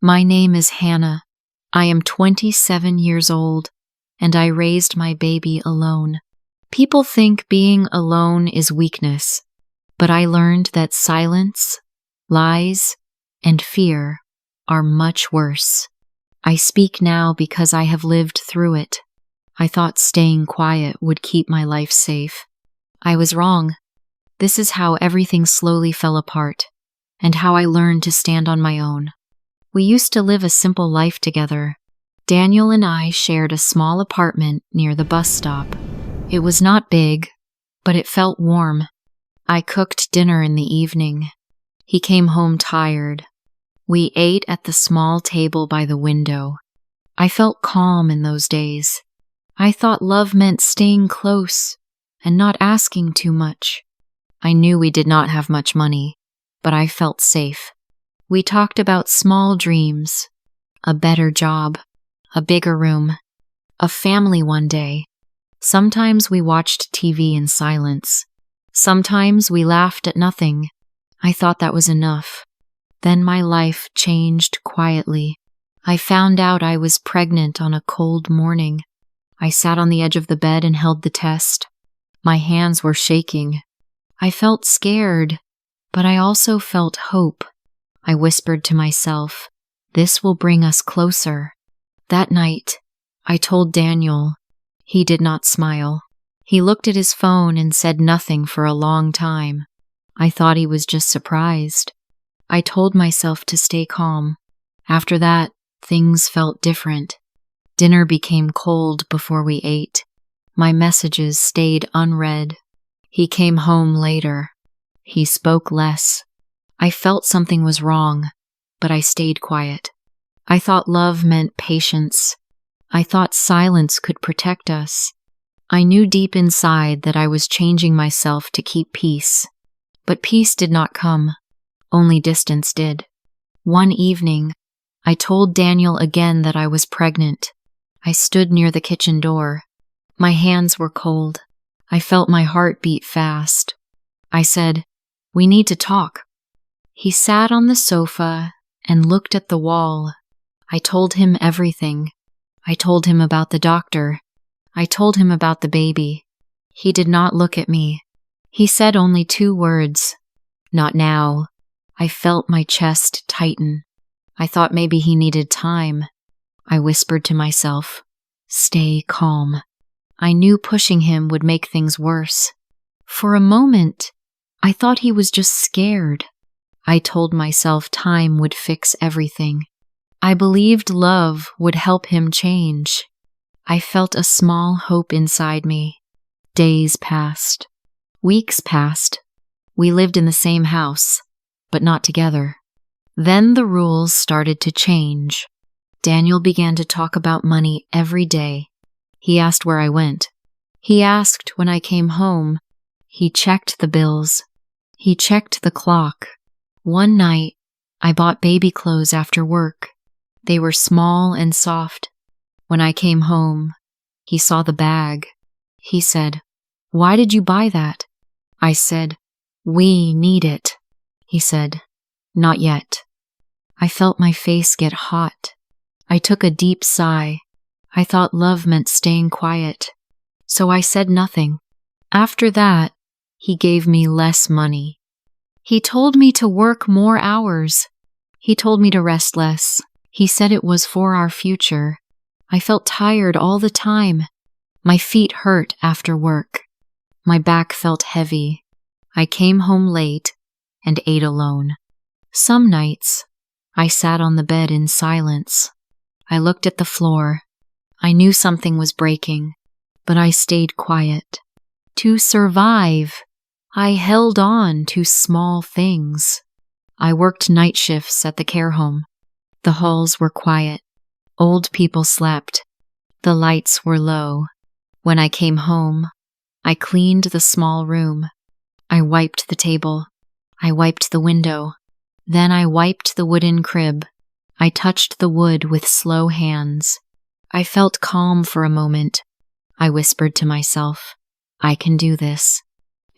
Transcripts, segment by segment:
My name is Hannah. I am 27 years old, and I raised my baby alone. People think being alone is weakness, but I learned that silence, lies, and fear are much worse. I speak now because I have lived through it. I thought staying quiet would keep my life safe. I was wrong. This is how everything slowly fell apart, and how I learned to stand on my own. We used to live a simple life together. Daniel and I shared a small apartment near the bus stop. It was not big, but it felt warm. I cooked dinner in the evening. He came home tired. We ate at the small table by the window. I felt calm in those days. I thought love meant staying close and not asking too much. I knew we did not have much money, but I felt safe. We talked about small dreams, a better job, a bigger room, a family one day. Sometimes we watched TV in silence. Sometimes we laughed at nothing. I thought that was enough. Then my life changed quietly. I found out I was pregnant on a cold morning. I sat on the edge of the bed and held the test. My hands were shaking. I felt scared, but I also felt hope. I whispered to myself, "This will bring us closer." That night, I told Daniel. He did not smile. He looked at his phone and said nothing for a long time. I thought he was just surprised. I told myself to stay calm. After that, things felt different. Dinner became cold before we ate. My messages stayed unread. He came home later. He spoke less. I felt something was wrong, but I stayed quiet. I thought love meant patience. I thought silence could protect us. I knew deep inside that I was changing myself to keep peace. But peace did not come. Only distance did. One evening, I told Daniel again that I was pregnant. I stood near the kitchen door. My hands were cold. I felt my heart beat fast. I said, "We need to talk." He sat on the sofa and looked at the wall. I told him everything. I told him about the doctor. I told him about the baby. He did not look at me. He said only 2 words, "Not now." I felt my chest tighten. I thought maybe he needed time. I whispered to myself, "Stay calm." I knew pushing him would make things worse. For a moment, I thought he was just scared. I told myself time would fix everything. I believed love would help him change. I felt a small hope inside me. Days passed. Weeks passed. We lived in the same house, but not together. Then the rules started to change. Daniel began to talk about money every day. He asked where I went. He asked when I came home. He checked the bills. He checked the clock. One night, I bought baby clothes after work. They were small and soft. When I came home, he saw the bag. He said, "Why did you buy that?" I said, "We need it." He said, "Not yet." I felt my face get hot. I took a deep sigh. I thought love meant staying quiet. So I said nothing. After that, he gave me less money. He told me to work more hours. He told me to rest less. He said it was for our future. I felt tired all the time. My feet hurt after work. My back felt heavy. I came home late and ate alone. Some nights, I sat on the bed in silence. I looked at the floor. I knew something was breaking, but I stayed quiet. To survive, I held on to small things. I worked night shifts at the care home. The halls were quiet. Old people slept. The lights were low. When I came home, I cleaned the small room. I wiped the table. I wiped the window. Then I wiped the wooden crib. I touched the wood with slow hands. I felt calm for a moment. I whispered to myself, "I can do this."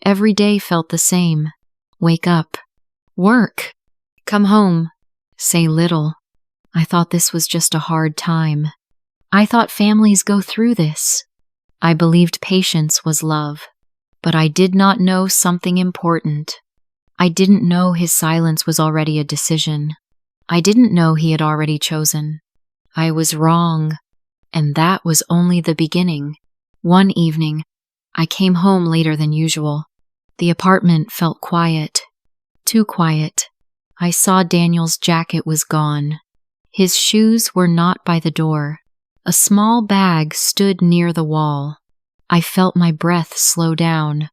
Every day felt the same. Wake up. Work. Come home. Say little. I thought this was just a hard time. I thought families go through this. I believed patience was love, but I did not know something important. I didn't know his silence was already a decision. I didn't know he had already chosen. I was wrong, and that was only the beginning. One evening, I came home later than usual. The apartment felt quiet. Too quiet. I saw Daniel's jacket was gone. His shoes were not by the door. A small bag stood near the wall. I felt my breath slow down.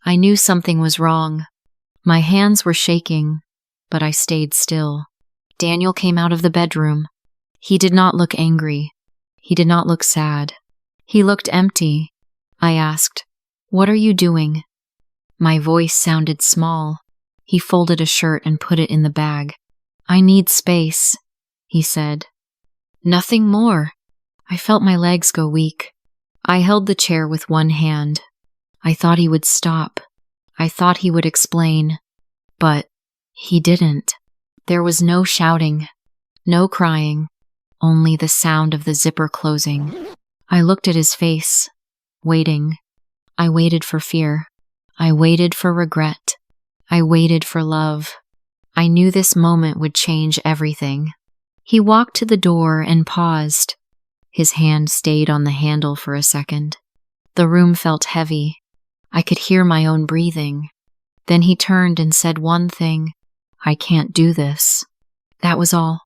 I knew something was wrong. My hands were shaking, but I stayed still. Daniel came out of the bedroom. He did not look angry. He did not look sad. He looked empty. I asked, "What are you doing?" My voice sounded small. He folded a shirt and put it in the bag. "I need space," he said. Nothing more. I felt my legs go weak. I held the chair with one hand. I thought he would stop. I thought he would explain. But he didn't. There was no shouting, no crying, only the sound of the zipper closing. I looked at his face, waiting. I waited for fear. I waited for regret. I waited for love. I knew this moment would change everything. He walked to the door and paused. His hand stayed on the handle for a second. The room felt heavy. I could hear my own breathing. Then he turned and said one thing, "I can't do this." That was all.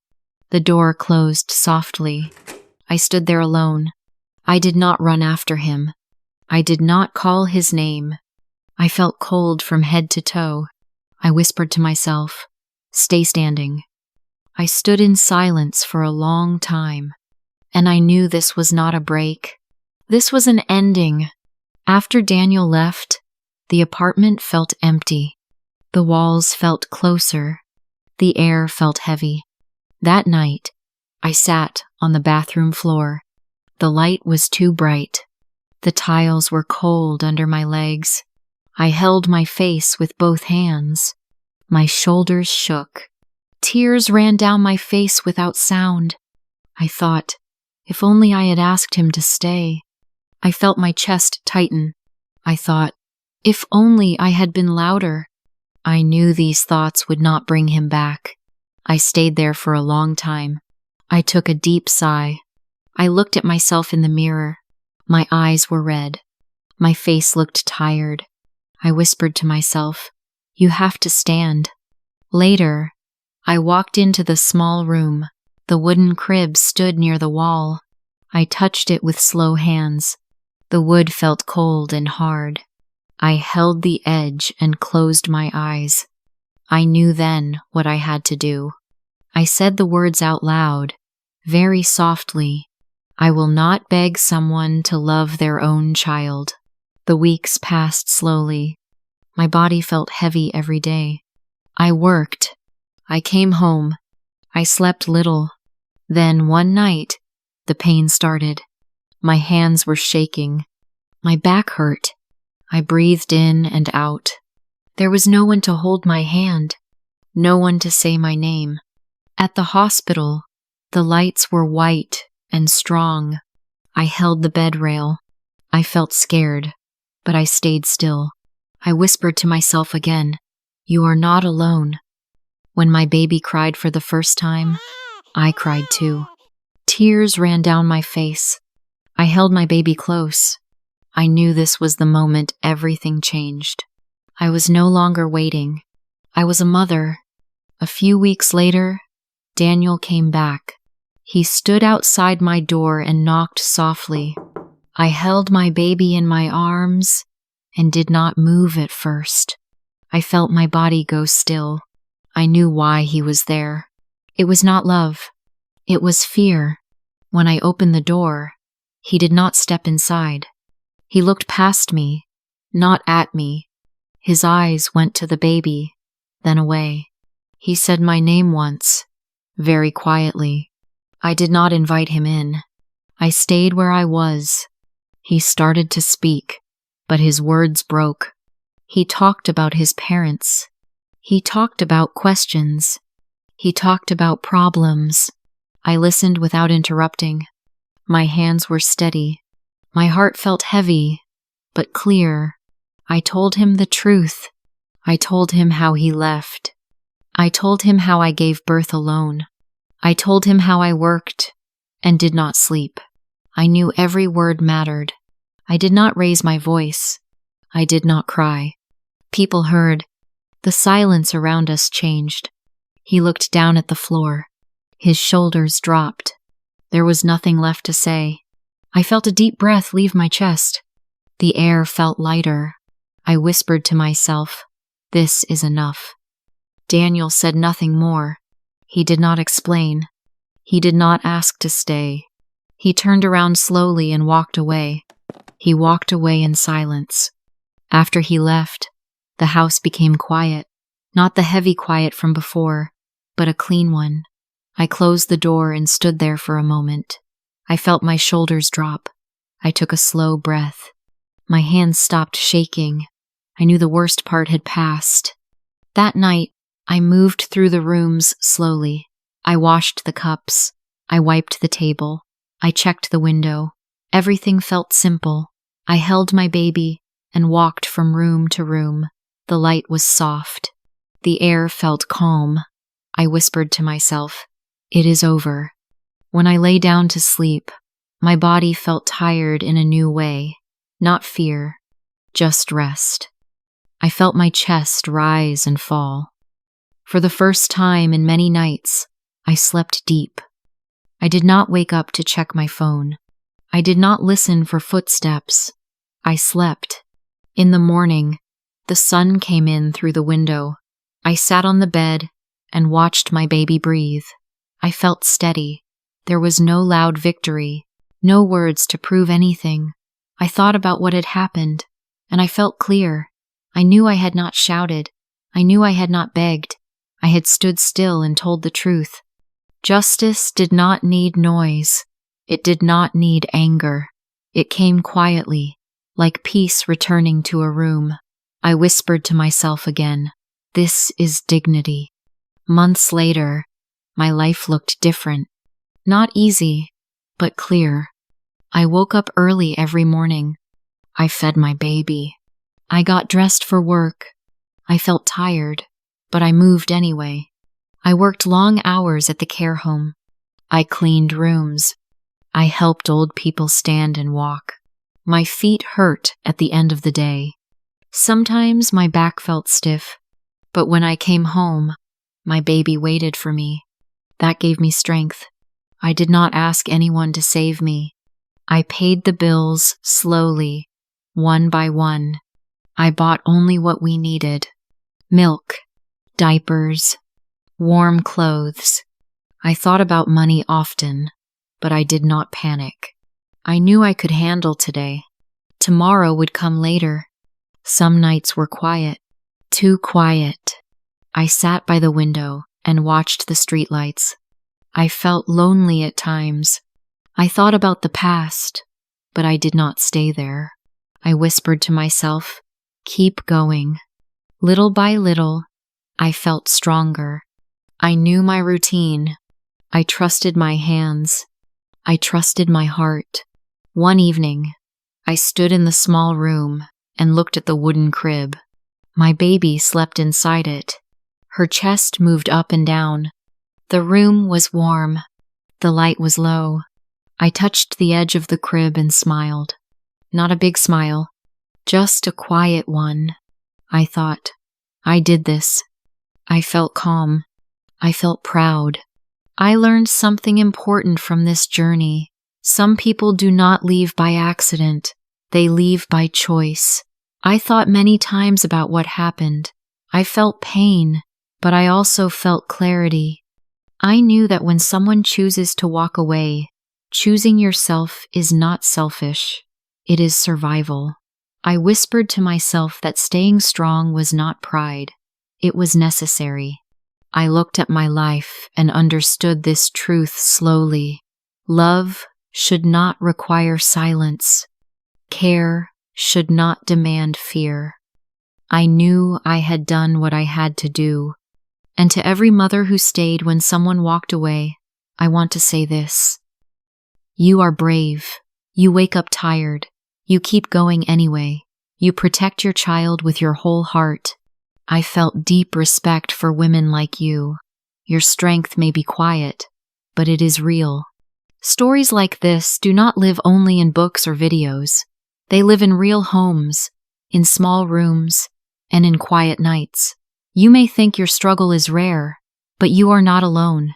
The door closed softly. I stood there alone. I did not run after him. I did not call his name. I felt cold from head to toe. I whispered to myself, "Stay standing." I stood in silence for a long time, and I knew this was not a break. This was an ending. After Daniel left, the apartment felt empty. The walls felt closer. The air felt heavy. That night, I sat on the bathroom floor. The light was too bright. The tiles were cold under my legs. I held my face with both hands. My shoulders shook. Tears ran down my face without sound. I thought, if only I had asked him to stay. I felt my chest tighten. I thought, if only I had been louder. I knew these thoughts would not bring him back. I stayed there for a long time. I took a deep sigh. I looked at myself in the mirror. My eyes were red. My face looked tired. I whispered to myself, "You have to stand." Later, I walked into the small room. The wooden crib stood near the wall. I touched it with slow hands. The wood felt cold and hard. I held the edge and closed my eyes. I knew then what I had to do. I said the words out loud, very softly. I will not beg someone to love their own child. The weeks passed slowly. My body felt heavy every day. I worked. I came home. I slept little. Then one night, the pain started. My hands were shaking. My back hurt. I breathed in and out. There was no one to hold my hand, no one to say my name. At the hospital, the lights were white and strong. I held the bed rail. I felt scared, but I stayed still. I whispered to myself again, "You are not alone." When my baby cried for the first time, I cried too. Tears ran down my face. I held my baby close. I knew this was the moment everything changed. I was no longer waiting. I was a mother. A few weeks later, Daniel came back. He stood outside my door and knocked softly. I held my baby in my arms and did not move at first. I felt my body go still. I knew why he was there. It was not love. It was fear. When I opened the door, he did not step inside. He looked past me, not at me. His eyes went to the baby, then away. He said my name once, very quietly. I did not invite him in. I stayed where I was. He started to speak, but his words broke. He talked about his parents. He talked about questions. He talked about problems. I listened without interrupting. My hands were steady. My heart felt heavy, but clear. I told him the truth. I told him how he left. I told him how I gave birth alone. I told him how I worked and did not sleep. I knew every word mattered. I did not raise my voice. I did not cry. People heard. The silence around us changed. He looked down at the floor. His shoulders dropped. There was nothing left to say. I felt a deep breath leave my chest. The air felt lighter. I whispered to myself, "This is enough." Daniel said nothing more. He did not explain. He did not ask to stay. He turned around slowly and walked away. He walked away in silence. After he left, the house became quiet, not the heavy quiet from before, but a clean one. I closed the door and stood there for a moment. I felt my shoulders drop. I took a slow breath. My hands stopped shaking. I knew the worst part had passed. That night, I moved through the rooms slowly. I washed the cups. I wiped the table. I checked the window. Everything felt simple. I held my baby and walked from room to room. The light was soft. The air felt calm. I whispered to myself, "It is over." When I lay down to sleep, my body felt tired in a new way. Not fear, just rest. I felt my chest rise and fall. For the first time in many nights, I slept deep. I did not wake up to check my phone. I did not listen for footsteps. I slept. In the morning, the sun came in through the window. I sat on the bed and watched my baby breathe. I felt steady. There was no loud victory, no words to prove anything. I thought about what had happened, and I felt clear. I knew I had not shouted. I knew I had not begged. I had stood still and told the truth. Justice did not need noise. It did not need anger. It came quietly, like peace returning to a room. I whispered to myself again, "This is dignity." Months later, my life looked different. Not easy, but clear. I woke up early every morning. I fed my baby. I got dressed for work. I felt tired, but I moved anyway. I worked long hours at the care home. I cleaned rooms. I helped old people stand and walk. My feet hurt at the end of the day. Sometimes my back felt stiff, but when I came home, my baby waited for me. That gave me strength. I did not ask anyone to save me. I paid the bills slowly, one by one. I bought only what we needed: milk, diapers, warm clothes. I thought about money often, but I did not panic. I knew I could handle today. Tomorrow would come later. Some nights were quiet, too quiet. I sat by the window and watched the streetlights. I felt lonely at times. I thought about the past, but I did not stay there. I whispered to myself, "Keep going." Little by little, I felt stronger. I knew my routine. I trusted my hands. I trusted my heart. One evening, I stood in the small room and looked at the wooden crib. My baby slept inside it. Her chest moved up and down. The room was warm. The light was low. I touched the edge of the crib and smiled. Not a big smile, just a quiet one. I thought, I did this. I felt calm. I felt proud. I learned something important from this journey. Some people do not leave by accident. They leave by choice. I thought many times about what happened. I felt pain, but I also felt clarity. I knew that when someone chooses to walk away, choosing yourself is not selfish. It is survival. I whispered to myself that staying strong was not pride. It was necessary. I looked at my life and understood this truth slowly. Love should not require silence. Care should not demand fear. I knew I had done what I had to do. And to every mother who stayed when someone walked away, I want to say this. You are brave. You wake up tired. You keep going anyway. You protect your child with your whole heart. I felt deep respect for women like you. Your strength may be quiet, but it is real. Stories like this do not live only in books or videos. They live in real homes, in small rooms, and in quiet nights. You may think your struggle is rare, but you are not alone.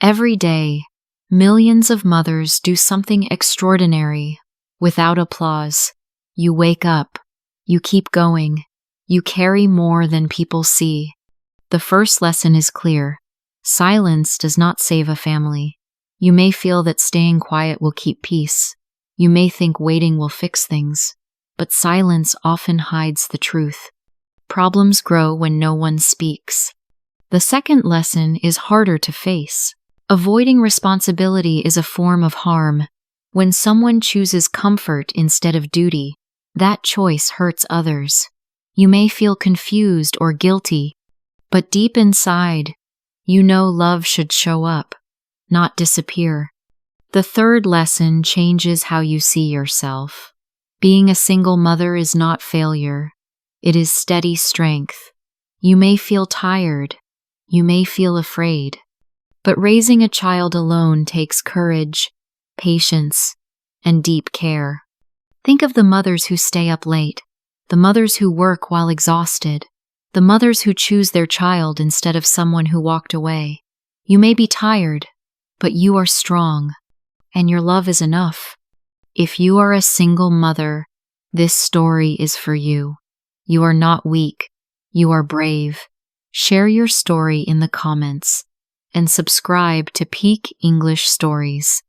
Every day, millions of mothers do something extraordinary, without applause. You wake up. You keep going. You carry more than people see. The first lesson is clear. Silence does not save a family. You may feel that staying quiet will keep peace. You may think waiting will fix things. But silence often hides the truth. Problems grow when no one speaks. The second lesson is harder to face. Avoiding responsibility is a form of harm. When someone chooses comfort instead of duty, that choice hurts others. You may feel confused or guilty, but deep inside, you know love should show up, not disappear. The third lesson changes how you see yourself. Being a single mother is not failure. It is steady strength. You may feel tired. You may feel afraid. But raising a child alone takes courage, patience, and deep care. Think of the mothers who stay up late, the mothers who work while exhausted, the mothers who choose their child instead of someone who walked away. You may be tired, but you are strong, and your love is enough. If you are a single mother, this story is for you. You are not weak. You are brave. Share your story in the comments and subscribe to Peak English Stories.